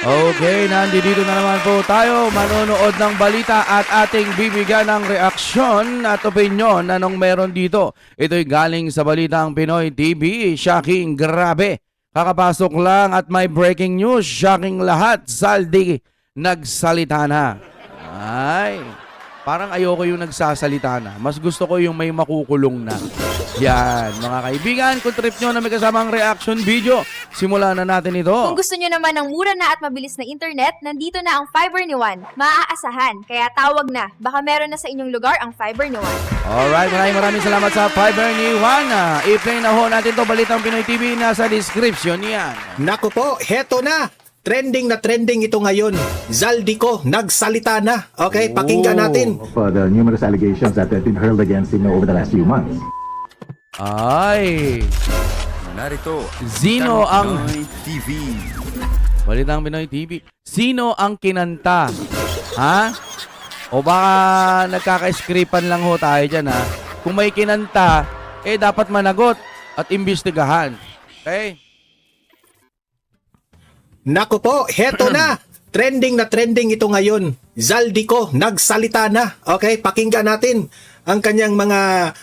Okay, nandito na naman po tayo manonood ng balita at ating bibigyan ng reaksyon at opinyon na nung meron dito. Ito'y galing sa Balitang Pinoy TV. Shocking, grabe. Kakapasok lang at may breaking news. Shocking lahat. Zaldi nagsalita na. Ay, parang ayoko yung nagsasalita na. Mas gusto ko yung may makukulong na. Yan, mga kaibigan, kung trip nyo na may kasamang reaction video, simulan na natin ito. Kung gusto nyo naman ng mura na at mabilis na internet, nandito na ang Fiber ni Juan. Maaasahan, kaya tawag na. Baka meron na sa inyong lugar ang Fiber ni Juan. Alright, maraming salamat sa Fiber ni Juan. I-play na ho natin to Balitang Pinoy TV, nasa description yan. Naku po, heto na. Trending na trending ito ngayon. Zaldico, nagsalita na. Okay, pakinggan natin. For the numerous allegations that have been hurled against him over the last few months. Ay, Narito, Sino ang- Pinoy TV. Balitang Pinoy TV. Sino ang kinanta? Ha? O baka nagkaka-scripan lang ho tayo dyan, ha? Kung may kinanta, dapat managot at imbestigahan. Okay? Naku po, heto na. Trending na trending ito ngayon. Zaldico, nagsalita na. Okay, pakinggan natin ang kanyang mga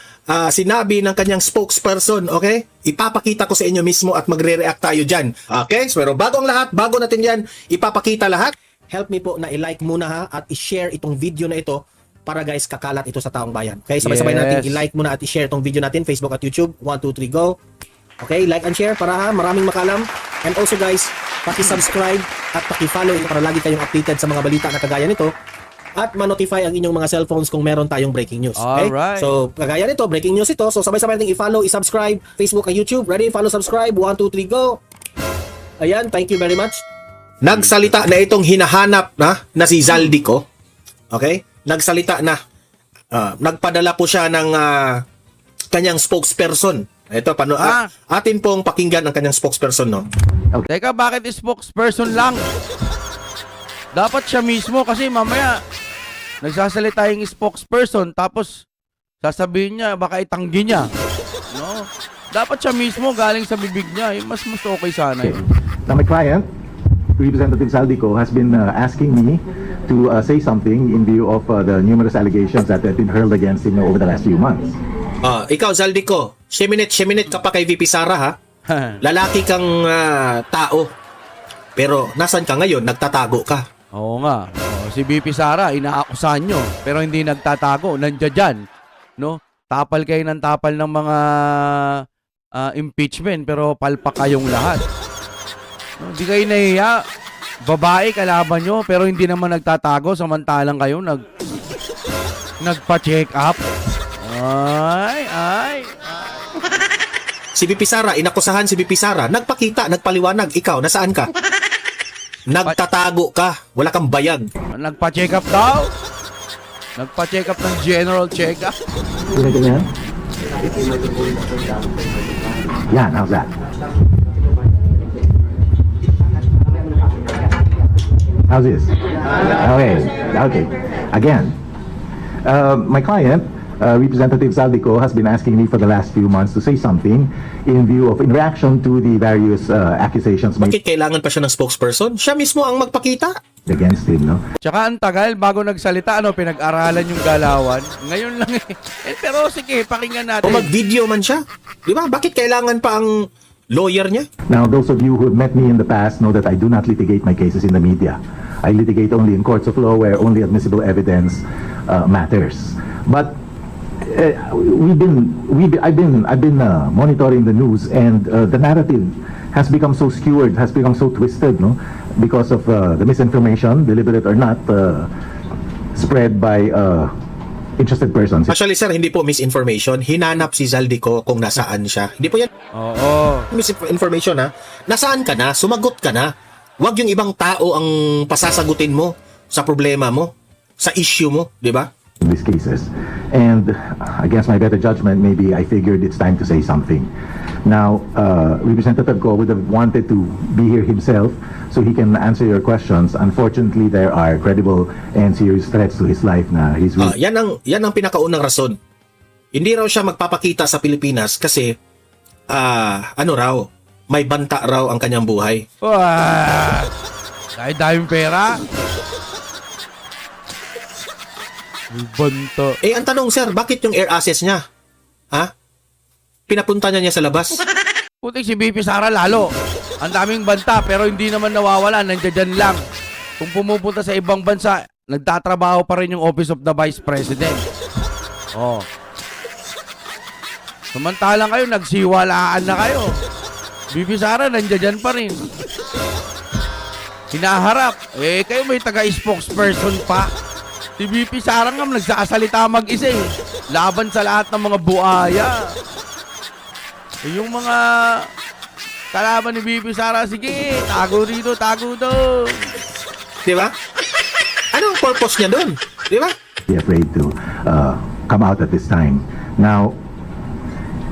sinabi ng kanyang spokesperson. Okay? Ipapakita ko sa inyo mismo at magre-react tayo dyan. Okay? Pero bago ang lahat, bago natin yan, ipapakita lahat. Help me po na i-like muna ha at i-share itong video na ito para guys kakalat ito sa taong bayan. Okay? Sabay-sabay Yes. natin i-like muna at i-share itong video natin, Facebook at YouTube. 1, 2, 3, go. Okay, like and share para maraming makalam. And also guys, paki-subscribe at paki-follow ito para lagi kayong updated sa mga balita na kagaya nito. At ma-notify ang inyong mga cellphones kung meron tayong breaking news. Okay? Alright. So, kagaya nito, breaking news ito. So, sabay-sabay natin i-follow, i-subscribe, Facebook at YouTube. Ready? Follow, subscribe. 1, 2, 3, go. Ayan, thank you very much. Nagsalita na itong hinahanap na si Zaldico. Okay? Nagsalita na. Nagpadala po siya ng kanyang spokesperson. Ito, atin pong pakinggan ang kanyang spokesperson, no? Teka, bakit spokesperson lang? Dapat siya mismo kasi mamaya nagsasalita yung spokesperson tapos sasabihin niya baka itanggi niya. No? Dapat siya mismo galing sa bibig niya. Mas okay sana yun. Now my client, Representative Zaldico, has been asking me to say something in view of the numerous allegations that have been hurled against him over the last few months. Ikaw, Zaldico, siminit ka pa kay VP Sara, ha? Lalaki kang tao. Pero nasan ka ngayon? Nagtatago ka. Oo nga. Si BP Sara, inaakusahan nyo. Pero hindi nagtatago. Nandiyan dyan. No? Tapal kayo ng tapal ng mga impeachment. Pero palpak kayong lahat. No? Hindi kayo nahiya. Babae kalaban nyo. Pero hindi naman nagtatago. Samantalang kayo nagpa-check up. Ay. Si VP Sara, inakusahan si VP Sara. Nagpakita, nagpaliwanag. Ikaw, nasaan ka? Nagtatago ka. Wala kang bayag. Nagpa-check up daw. Nagpa-check up ng general check up. Ganyan? Yan, how's that? How's this? Okay. Again, my client, Representative Zaldico, has been asking me for the last few months to say something in reaction to the various accusations made Bakit kailangan pa siya ng spokesperson? Siya mismo ang magpakita. against him, no? Tsaka ang tagal bago nagsalita, pinag-aralan yung galawan. Ngayon lang pero sige, pakinggan natin. O mag-video man siya. Di ba? Bakit kailangan pa ang lawyer niya? Now, those of you who have met me in the past know that I do not litigate my cases in the media. I litigate only in courts of law where only admissible evidence matters. But I've been monitoring the news, and the narrative has become so skewed, has become so twisted, no, because of the misinformation, deliberate or not, spread by interested persons. Actually, sir, hindi po misinformation. Hinanap si Zaldico kung nasaan siya. Hindi po yan Oo. misinformation, ha? Nasaan ka na? Sumagot ka na. Huwag yung ibang tao ang pasasagutin mo sa problema mo, sa issue mo, di ba? In these cases, and against my better judgment, maybe I figured it's time to say something. Now, Representative Go would have wanted to be here himself so he can answer your questions. Unfortunately, there are credible and serious threats to his life na he's Yan ang pinakaunang rason. Hindi raw siya magpapakita sa Pilipinas kasi may banta raw ang kanyang buhay. Wow. Ay, daming pera. May banta. Eh, ang tanong, sir, bakit yung air assets niya? Ha? Pinapunta niya sa labas. Putik si BP Sara lalo. Ang daming banta pero hindi naman nawawala. Nandiyan dyan lang. Kung pumupunta sa ibang bansa, nagtatrabaho pa rin yung Office of the Vice President. Oh. Samantalang kayo, nagsiwalaan na kayo. BP Sara, nandiyan dyan pa rin. Hinaharap. Eh, kayo may taga-spokesperson pa. Si BP Sara nga nagsasalita mag-isa eh. Laban sa lahat ng mga buaya. Eh, yung mga kalaban ni BP Sara, sige, tago rito, tago doon. Di ba? Anong purpose niya doon? Di ba? Be afraid to come out at this time. Now,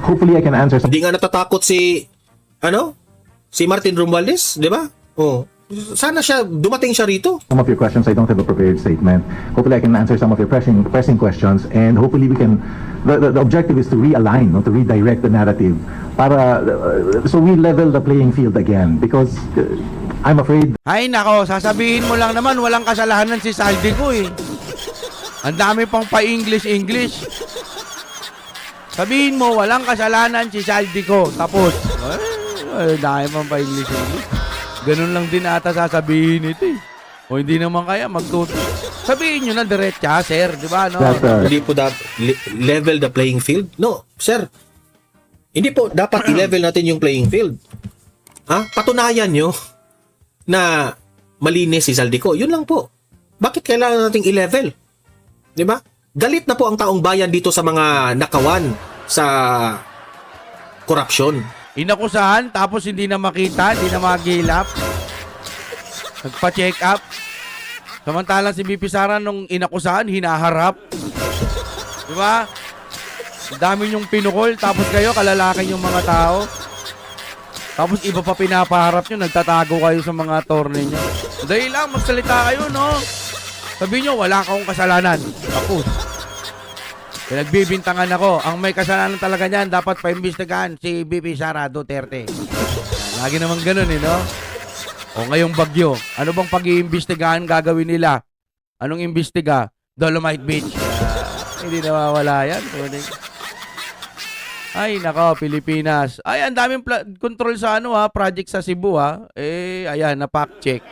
hopefully I can answer some Hindi nga natatakot si Martin Romualdez, di ba? Oh. Sana dumating siya rito. of your questions. I don't have a prepared statement. Hopefully I can answer some of your pressing questions, and hopefully we can, the objective is to realign, no, to redirect the narrative para so we level the playing field again, because I'm afraid Ay nako, sasabihin mo lang naman walang kasalanan si Saldi ko eh. Ang dami pang pa-English. Sabihin mo walang kasalanan si Saldi ko. Tapos, ay, dami pang pa-English. Ganun lang din ata sasabihin ito eh. O hindi naman kaya magtuto. Sabihin nyo na diretsa, sir, di ba? No? that Hindi po level the playing field? No, sir. Hindi po dapat i-level natin yung playing field. Ha? Patunayan nyo na malinis si Saldico. Yun lang po. Bakit kailangan nating i-level? Di ba? Galit na po ang taong bayan dito sa mga nakawan sa korupsyon. Inakusahan, tapos hindi na makita, hindi na magilap. Nagpa-check up. Samantalang si BP Sara nung inakusahan, hinaharap. Di ba? Ang dami niyong pinukol, tapos kayo, kalalaking yung mga tao. Tapos iba pa pinapaharap nyo, nagtatago kayo sa mga attorney nyo. Dahil lang, magsalita kayo, no? Sabihin nyo, wala akong kasalanan. Tapos, pinagbibintangan ako. Ang may kasalanan talaga niyan, dapat paimbestigahan si BP Sara Duterte. Lagi naman ganun, eh, no? O ngayong bagyo, ano bang pag-iimbestigahan gagawin nila? Anong imbestiga? Dolomite Beach. Hindi nawawala yan. Ay, nako, Pilipinas. Ay, ang daming control sa project sa Cebu, ha. Eh, ayan, na-fact check.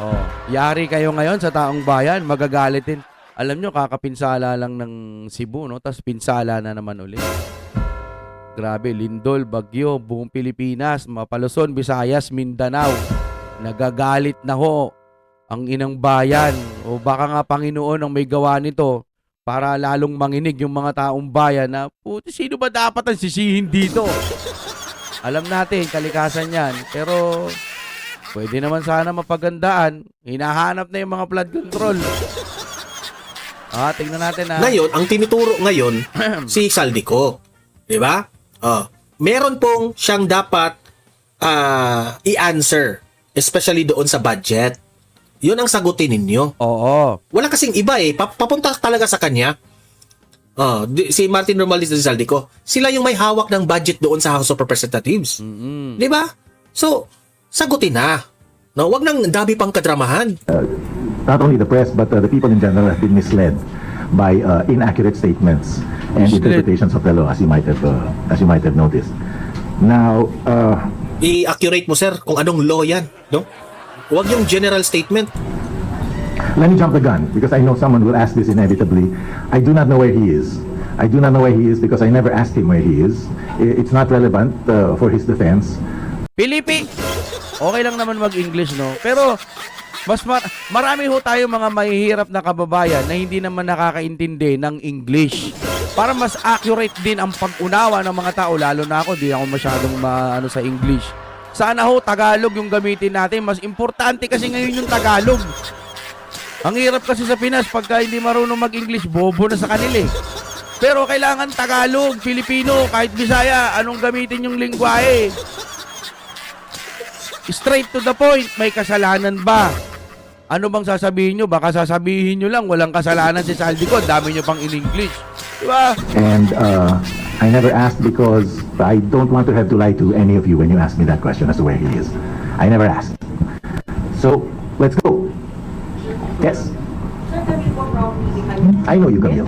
Oh, yari kayo ngayon sa taong bayan, magagalitin. Alam nyo, kakapinsala lang ng Cebu, no? Tapos pinsala na naman ulit. Grabe, lindol, bagyo, buong Pilipinas, Mapaluzon, Visayas, Mindanao. Nagagalit na ho ang inang bayan. O baka nga Panginoon ang may gawa nito para lalong manginig yung mga taong bayan na, puti, sino ba dapat ang sisihin dito? Alam natin, kalikasan yan. Pero, pwede naman sana mapagandaan. Hinahanap na yung mga flood control. Tingnan natin ha. Ngayon, ang tinuturo ngayon, si Saldico. Di ba? Meron pong siyang dapat i-answer. Especially doon sa budget. Yun ang sagutin ninyo. Oo. Wala kasing iba eh. Papunta talaga sa kanya. Si Martin Romualdez at si Saldico, sila yung may hawak ng budget doon sa House of Representatives. Di ba? So, sagutin na. No, wag nang dabi pang kadramahan. not only the press but the people in general have been misled by inaccurate statements and interpretations of the law, as you might have noticed. Now, I-accurate mo, sir, kung anong law yan, no? Huwag yung general statement. let me jump the gun because I know someone will ask this inevitably. I do not know where he is. I do not know where he is because I never asked him where he is. It's not relevant for his defense. Pilipi, okay lang naman mag-English, no? Pero mas marami ho tayo mga mahihirap na kababayan na hindi naman nakakaintindi ng English. Para mas accurate din ang pag-unawa ng mga tao, lalo na ako, di ako masyadong maano sa English. Sana ho, Tagalog yung gamitin natin. Mas importante kasi ngayon yung Tagalog. Ang hirap kasi sa Pinas, pagka hindi marunong mag-English, bobo na sa kanila eh. Pero kailangan Tagalog, Filipino, kahit Bisaya, anong gamitin yung lingwahe? Straight to the point, may kasalanan ba? Ano bang sasabihin nyo? Baka sasabihin nyo lang, walang kasalanan si Saldico, dami nyo pang in-English. Diba? And I never asked because I don't want to have to lie to any of you when you ask me that question as to where he is. I never asked. So Let's go. Yes. I know you, Camille.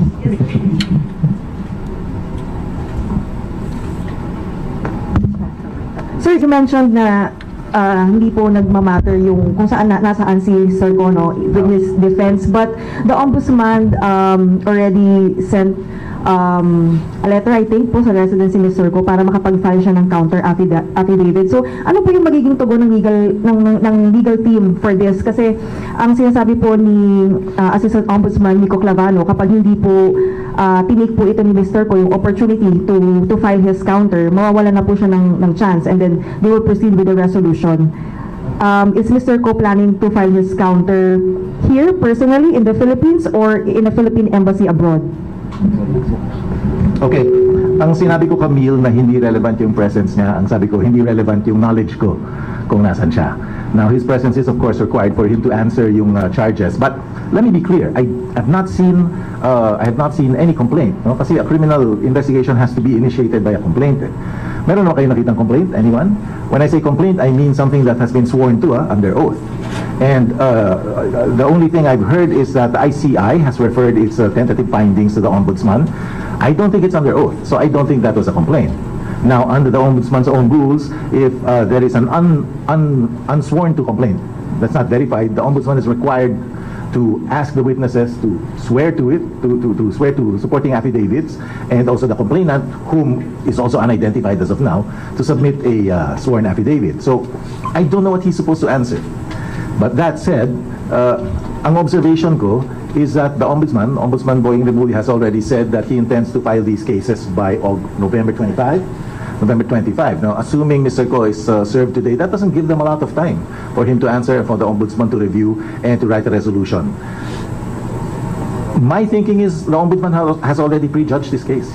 Sir, you mentioned na hindi po nagmamatter yung kung saan nasaan si Sir Gono with his defense, but the Ombudsman already sent a letter, I think, po sa residency ni Sir Go para makapag-file siya ng counter affidavit. So, ano po yung magiging tugon ng legal team for this? Kasi ang sinasabi po ni Assistant Ombudsman Nico Clavano, kapag hindi po tinik po ito ni Mr. Ko yung opportunity to file his counter, mawawala na po siya ng chance, and then they will proceed with the resolution. Is Mr. Ko planning to file his counter here personally in the Philippines or in a Philippine embassy abroad? Okay. Ang sinabi ko, Camille, na hindi relevant yung presence niya, ang sabi ko, hindi relevant yung knowledge ko kung nasan siya. Now, his presence is of course required for him to answer yung charges. But let me be clear, I have not seen any complaint. No? Kasi a criminal investigation has to be initiated by a complaint. Meron naman kayo nakitang complaint? Anyone? When I say complaint, I mean something that has been sworn to under oath. And the only thing I've heard is that the ICI has referred its tentative findings to the Ombudsman. I don't think it's under oath, so I don't think that was a complaint. Now, under the Ombudsman's own rules, if there is an unsworn to complaint that's not verified, the Ombudsman is required to ask the witnesses to swear to it, to swear to supporting affidavits, and also the complainant, whom is also unidentified as of now, to submit a sworn affidavit. So, I don't know what he's supposed to answer. But that said, ang observation ko is that the Ombudsman Boying Remulla, has already said that he intends to file these cases by November 25. Now, assuming Mr. Ko is served today, that doesn't give them a lot of time for him to answer, for the Ombudsman to review and to write a resolution. My thinking is the Ombudsman has already prejudged this case.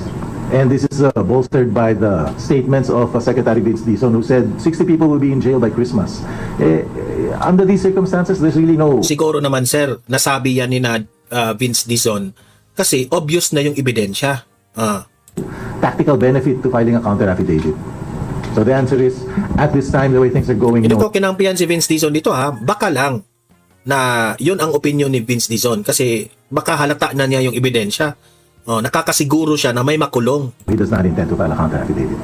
And this is bolstered by the statements of Secretary Vince Dizon, who said 60 people will be in jail by Christmas. Under these circumstances, there's really no... Siguro naman, sir, nasabi yan ni Vince Dizon kasi obvious na yung ebidensya. tactical benefit to filing a counter affidavit. So the answer is, at this time, the way things are going... Hindi ko kinampihan si Vince Dizon dito baka lang na yun ang opinion ni Vince Dizon kasi baka halata na niya yung ebidensya. Nakakasiguro siya na may makulong. He does not intend to file a counter affidavit.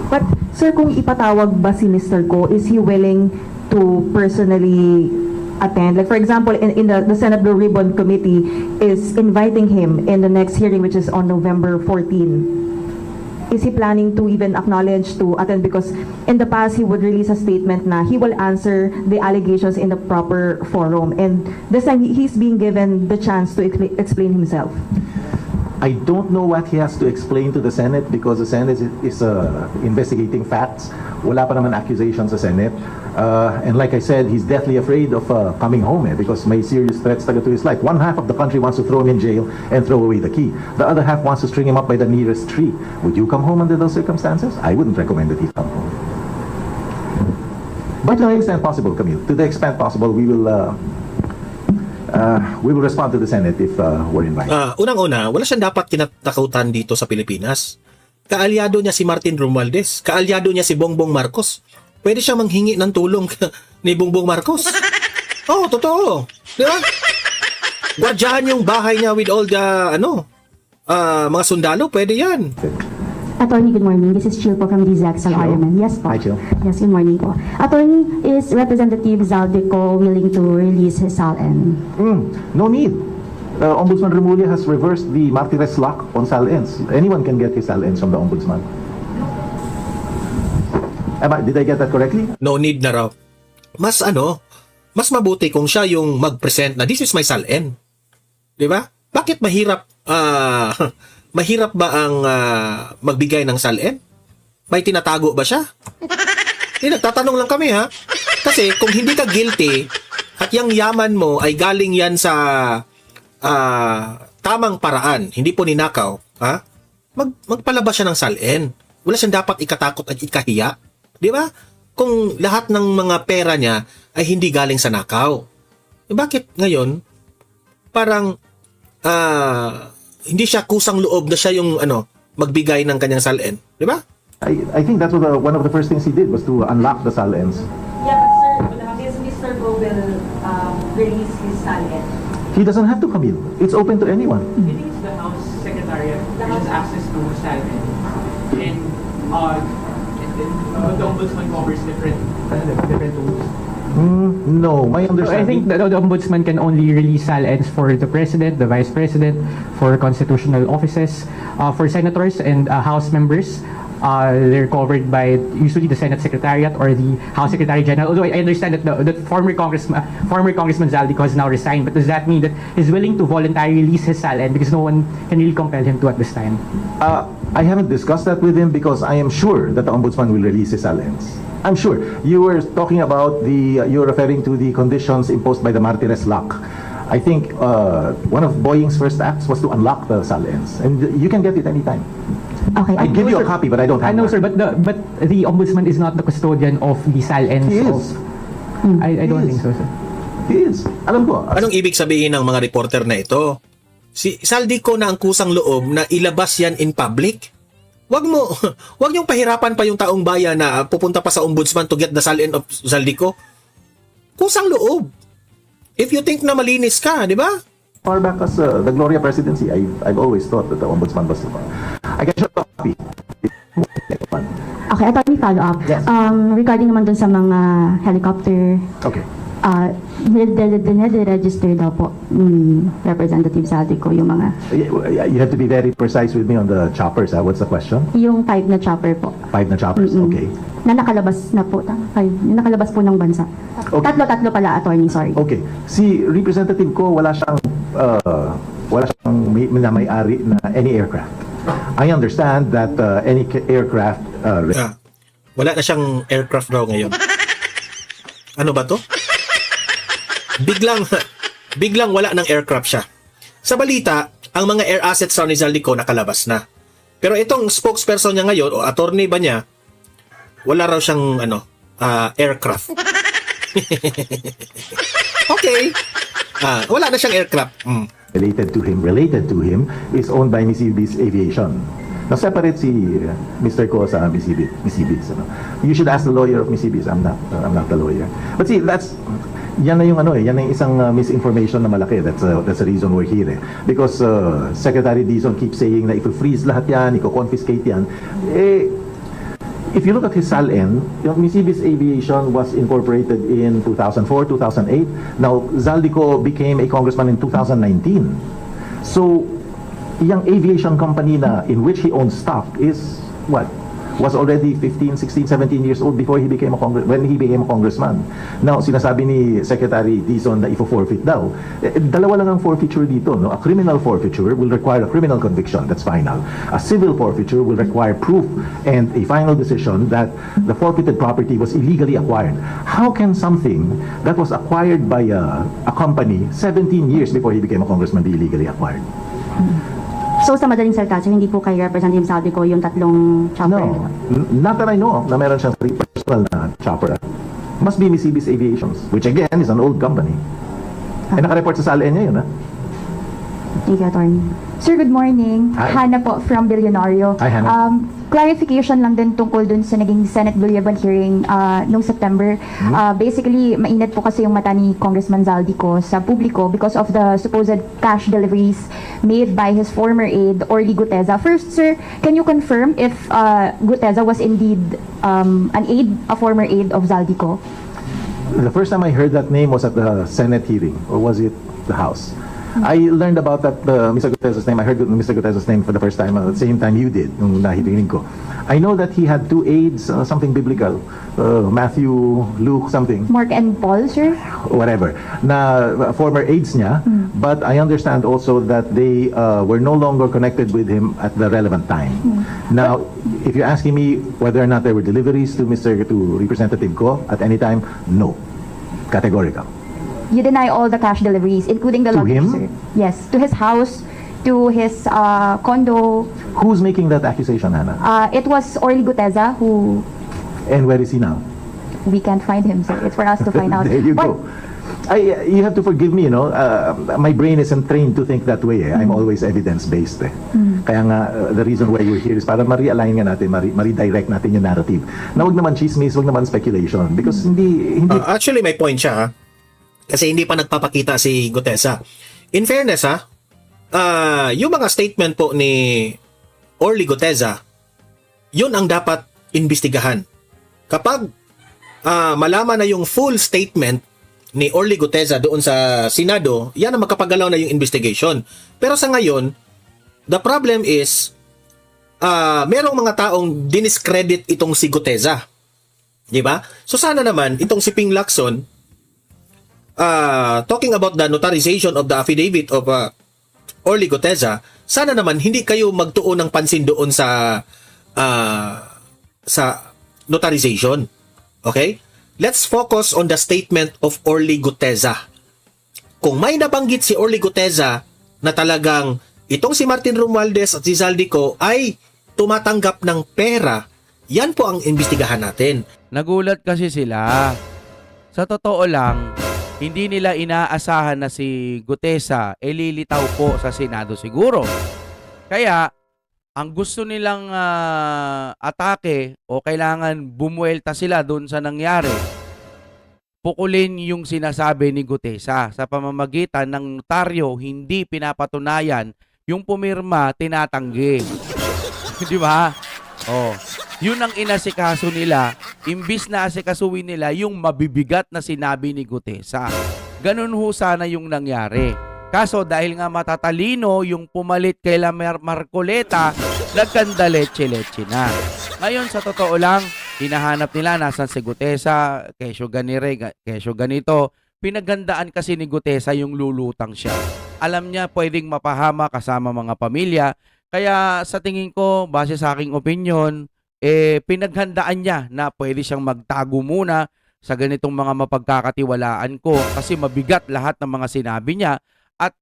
But, sir, kung ipatawag ba si Mr. Go, is he willing to personally attend? Like, for example, in the Senate Blue Ribbon Committee is inviting him in the next hearing, which is on November 14. Is he planning to even acknowledge to attend? Because in the past, he would release a statement na he will answer the allegations in the proper forum. And this time, he's being given the chance to explain himself. I don't know what he has to explain to the Senate because the Senate is investigating facts. Wala pa naman accusation sa Senate. And like I said, he's deathly afraid of coming home because may serious threats to his life. One half of the country wants to throw him in jail and throw away the key. The other half wants to string him up by the nearest tree. Would you come home under those circumstances? I wouldn't recommend that he come home. But to the extent possible, Camille, to the extent possible, we will respond to the Senate if we're invited. Unang-una, wala siyang dapat kinatakutan dito sa Pilipinas. Kaalyado niya si Martin Romualdez. Kaalyado niya si Bongbong Marcos. Pwede siya manghingi ng tulong ni Bongbong Marcos. Totoo. Di ba? Gwadyahan yung bahay niya with all the, mga sundalo. Pwede yan. Attorney, good morning. This is Chil po from DZXL Ironman. Yes po. Hi, Chil. Yes, good morning po. Attorney, is Representative Zaldico willing to release his SALN? No need. Ombudsman Remulla has reversed the Martires lock on SALNs. Anyone can get his SALNs from the Ombudsman. Did I get that correctly? No need na raw. Mas mabuti kung siya yung mag-present na this is my SALN. Di ba? Bakit mahirap mahirap ba ang magbigay ng SALN? May tinatago ba siya? Nagtatanong lang kami Kasi kung hindi ka guilty at yung yaman mo ay galing yan sa tamang paraan, hindi po ninakaw, magpalabas siya ng SALN. Wala siyang dapat ikatakot at ikahiya. Di ba? Kung lahat ng mga pera niya ay hindi galing sa nakaw. Bakit ngayon parang hindi siya kusang loob na siya yung magbigay ng kanyang SALN, di ba? I think that's one of the first things he did was to unlock the SALNs. Yeah, but sir, is Mr. Go will release his salary? He doesn't have to, Camille. It's open to anyone. I think it's the House Secretariat which has access to salary. And the Ombudsman covers different tools. No, my So I think understanding. the Ombudsman can only release SALENs for the President, the Vice President, for constitutional offices, for senators and House members. They're covered by usually the Senate Secretariat or the House Secretary General. Although I understand that the former Congressman Zaldico has now resigned, but does that mean that he's willing to voluntarily release his SALEN because no one can really compel him to at this time? I haven't discussed that with him because I am sure that the ombudsman will release his salens. I'm sure. You were talking about you're referring to the conditions imposed by the Martires lock. I think one of Boeing's first acts was to unlock the salens, and you can get it anytime. Okay. I give you a sir. copy, but I don't have I know, one. sir, but the Ombudsman is not the custodian of the SALENs. He is. I don't He think is. so, sir. He is. Alam ko. Anong ibig sabihin ng mga reporter na ito? Si Zaldico na ang kusang loob na ilabas yan in public? Wag niyong pahirapan pa yung taong bayan na pupunta pa sa ombudsman to get the SALN of Zaldico. Kusang loob. If you think na malinis ka, di ba? Far back as the Gloria presidency, I've always thought that the ombudsman was. I can show you a copy. Okay, attorney, follow up. Yes. Regarding naman dun sa mga helicopter, Okay. register daw po ni Representative Zaldico yung mga, You have to be very precise with me on the choppers. What's the question? yung 5 na chopper po. 5 na choppers. Okay. Na nakalabas na po, 5, yung nakalabas po ng bansa. Okay. Tatlo pala, attorney, sorry. Okay. Si representative ko wala siyang may-ari na any aircraft. I understand that any aircraft Wala na siyang aircraft raw ngayon. Ano ba to? Biglang wala ng aircraft siya. Sa balita, ang mga air assets raw ni Zaldico nakalabas na. Pero itong spokesperson niya ngayon, o attorney ba niya, wala raw siyang aircraft. Okay. Wala na siyang aircraft. related to him is owned by Mississippi's Aviation. Now separate si Mr. Ko sa Mississippi's. You should ask the lawyer of Mississippi's. I'm not the lawyer. But see, yan na yung yan na yung isang misinformation na malaki. That's the reason we're here. Because Secretary Dizon keeps saying na i-freeze lahat yan, i-confiscate yan. If you look at his SALN, yung Mississippi's Aviation was incorporated in 2004, 2008. Now, Zaldico became a congressman in 2019. So, yung aviation company na in which he owns stock is what? Was already 15, 16, 17 years old before he became when he became a congressman. Now, sinasabi ni Secretary Dizon na ifo-forfeit daw. Dalawa lang ang forfeiture dito. No? A criminal forfeiture will require a criminal conviction. That's final. A civil forfeiture will require proof and a final decision that the forfeited property was illegally acquired. How can something that was acquired by a company 17 years before he became a congressman be illegally acquired? So sa madaling salita, so hindi po kay Representative Zaldico yung tatlong chopper? No. Not that I know of na meron siyang personal na chopper. Must be Mississippi's Aviations, which again is an old company. Naka-report sa SALN niya yun, ha? Thank you, attorney. Sir, good morning. Hi. Hannah po from Billionario. Hi, Hannah. Clarification lang din tungkol dun sa naging Senate Blue Ribbon hearing noong September. Basically, mainit po kasi yung mata ni Congressman Zaldico sa publiko because of the supposed cash deliveries made by his former aide, Orly Guteza. First, sir, can you confirm if Guteza was indeed an aide, a former aide of Zaldico? The first time I heard that name was at the Senate hearing, or was it the House? I learned about that Mr. Guteza's name. I heard Mr. Guteza's name for the first time at the same time you did, nung nahitingin ko. I know that he had two aides, something biblical, Matthew, Luke, something, Mark and Paul, sir? whatever, na former aides niya. But I understand also that they were no longer connected with him at the relevant time. Now, if you're asking me whether or not there were deliveries to Representative Ko at any time, no, categorical. You deny all the cash deliveries, including the To luggage, him? sir. Yes, to his house, to his condo. Who's making that accusation, Hannah? It was Orly Guteza who And where is he now? we can't find him, sir. It's for us to find out. There you But- go. You have to forgive me, my brain isn't trained to think that way. I'm always evidence-based. Kaya nga, the reason why we're here is para ma-realign nga natin, ma-redirect natin yung narrative. Na wag naman chismis, wag naman speculation. Because hindi Actually, may point siya. Ha? Kasi hindi pa nagpapakita si Gutesa. In fairness yung mga statement po ni Orly Gutesa, yun ang dapat imbestigahan. Kapag malaman na yung full statement ni Orly Gutesa doon sa Senado, yan ang makapagalaw na yung investigation. Pero sa ngayon, the problem is, merong mga taong diniscredit itong si Gutesa. Di ba? So sana naman, itong si Ping Lacson, talking about the notarization of the affidavit of Orly Gutesa, sana naman hindi kayo magtuon ng pansin doon sa notarization. Okay? Let's focus on the statement of Orly Gutesa. Kung may nabanggit si Orly Gutesa na talagang itong si Martin Romualdez at si Zaldico ay tumatanggap ng pera, yan po ang imbestigahan natin. Nagulat kasi sila. Sa totoo lang, hindi nila inaasahan na si Gutesa lilitaw po sa Senado siguro. Kaya, ang gusto nilang atake o kailangan bumuelta sila doon sa nangyari, pukulin yung sinasabi ni Gutesa sa pamamagitan ng notaryo, hindi pinapatunayan, yung pumirma tinatanggi. Di ba? Oh, yun ang inasikaso nila, imbis na asikasuhin nila yung mabibigat na sinabi ni Gutesa. Ganun ho sana yung nangyari. Kaso dahil nga matatalino yung pumalit kay Marcoleta, nagkanda leche-leche na. Ngayon sa totoo lang, hinahanap nila nasan si Gutesa, kesyo ganire, kesyo ganito. Pinagandaan kasi ni Gutesa yung lulutang siya. Alam niya pwedeng mapahama kasama mga pamilya. Kaya sa tingin ko, base sa aking opinion, pinaghandaan niya na pwede siyang magtago muna sa ganitong mga mapagkakatiwalaan ko kasi mabigat lahat ng mga sinabi niya. At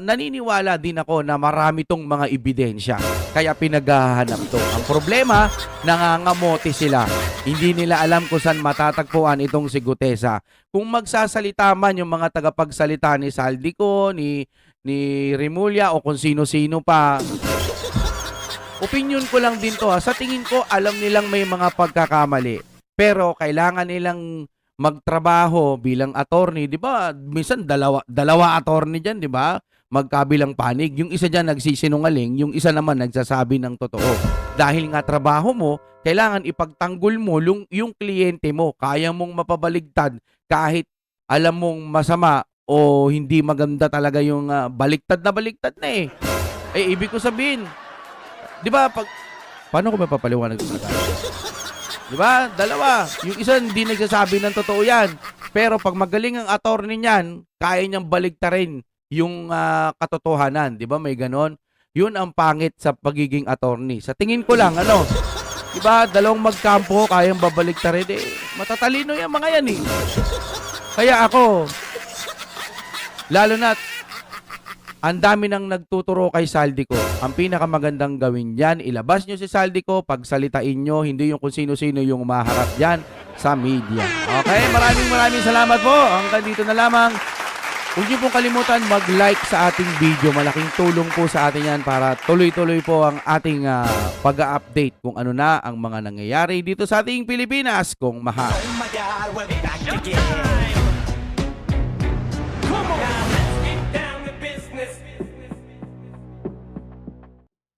naniniwala din ako na marami tong mga ebidensya. Kaya pinaghahanap to. Ang problema, nangangamote sila. Hindi nila alam kung saan matatagpuan itong si Gutesa. Kung magsasalita man yung mga tagapagsalita ni Zaldico, ni Remulla o kung sino-sino pa. Opinion ko lang din to. Sa tingin ko, alam nilang may mga pagkakamali. Pero kailangan nilang magtrabaho bilang attorney, 'di ba? Minsan dalawa attorney diyan, 'di ba? Magkabilang panig. Yung isa diyan nagsisinungaling, yung isa naman nagsasabi ng totoo. Dahil nga trabaho mo, kailangan ipagtanggol mo yung kliyente mo. Kaya mong mapabaligtad kahit alam mong masama o hindi maganda talaga yung baliktad na eh. Ibig ko sabihin, 'di ba? Paano ko mapapaliwanag ito? Diba? Dalawa. Yung isa hindi nagsasabi ng totoo yan. Pero pag magaling ang attorney niyan, kaya niyang baliktarin yung katotohanan. Diba? May ganon. Yun ang pangit sa pagiging attorney. Sa tingin ko lang, diba? Dalawang magkampo, kayang babaliktarin. Matatalino yung mga yan Kaya ako, lalo na ang dami nang nagtuturo kay Zaldico. Ang pinakamagandang gawin dyan, ilabas nyo si Zaldico, pagsalitain nyo, hindi yung kung sino-sino yung maharap dyan sa media. Okay, maraming salamat po. Hanggang dito na lamang. Huwag nyo pong kalimutan mag-like sa ating video. Malaking tulong po sa atin yan para tuloy-tuloy po ang ating pag-update kung ano na ang mga nangyayari dito sa ating Pilipinas kung mahal.